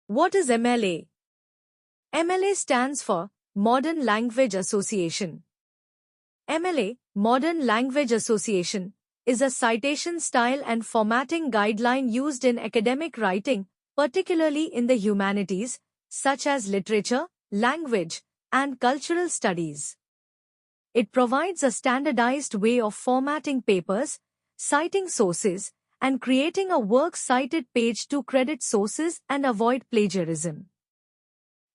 What is MLA? MLA stands for Modern Language Association. MLA, Modern Language Association, is a citation style and formatting guideline used in academic writing, particularly in the humanities, such as literature, language, and cultural studies. It provides a standardized way of formatting papers, citing sources, and creating a works cited page to credit sources and avoid plagiarism.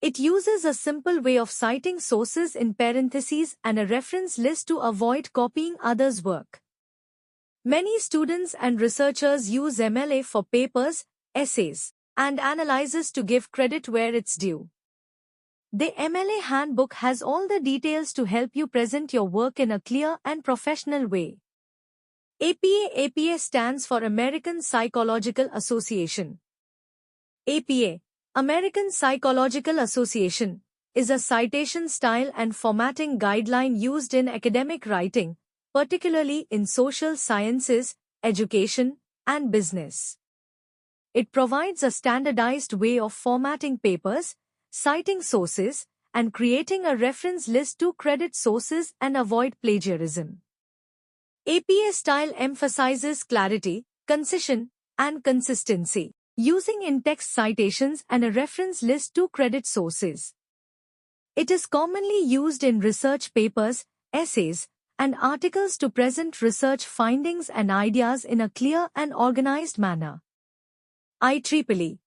It uses a simple way of citing sources in parentheses and a reference list to avoid copying others' work. Many students and researchers use MLA for papers, essays, and analyses to give credit where it's due. The MLA Handbook has all the details to help you present your work in a clear and professional way. APA stands for American Psychological Association. APA, American Psychological Association, is a citation style and formatting guideline used in academic writing, particularly in social sciences, education, and business. It provides a standardized way of formatting papers, citing sources, and creating a reference list to credit sources and avoid plagiarism. APA style emphasizes clarity, concision, and consistency, using in-text citations and a reference list to credit sources. It is commonly used in research papers, essays, and articles to present research findings and ideas in a clear and organized manner. IEEE,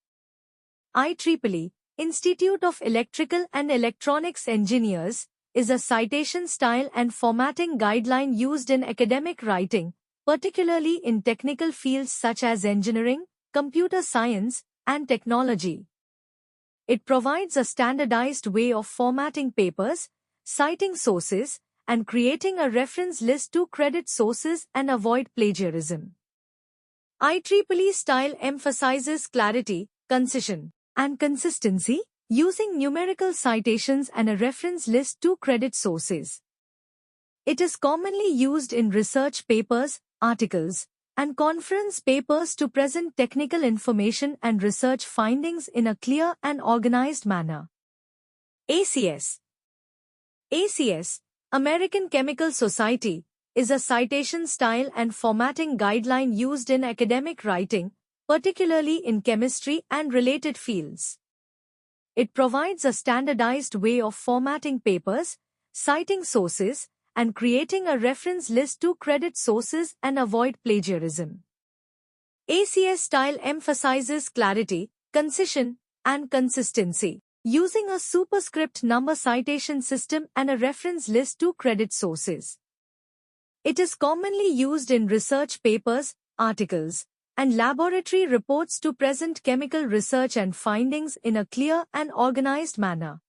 Institute of Electrical and Electronics Engineers, is a citation style and formatting guideline used in academic writing, particularly in technical fields such as engineering, computer science, and technology. It provides a standardized way of formatting papers, citing sources, and creating a reference list to credit sources and avoid plagiarism. IEEE style emphasizes clarity, concision, and consistency, using numerical citations and a reference list to credit sources. It is commonly used in research papers, articles, and conference papers to present technical information and research findings in a clear and organized manner. ACS, American Chemical Society, is a citation style and formatting guideline used in academic writing, particularly in chemistry and related fields. It provides a standardized way of formatting papers, citing sources, and creating a reference list to credit sources and avoid plagiarism. ACS style emphasizes clarity, concision, and consistency, using a superscript number citation system and a reference list to credit sources. It is commonly used in research papers, articles, and laboratory reports to present chemical research and findings in a clear and organized manner.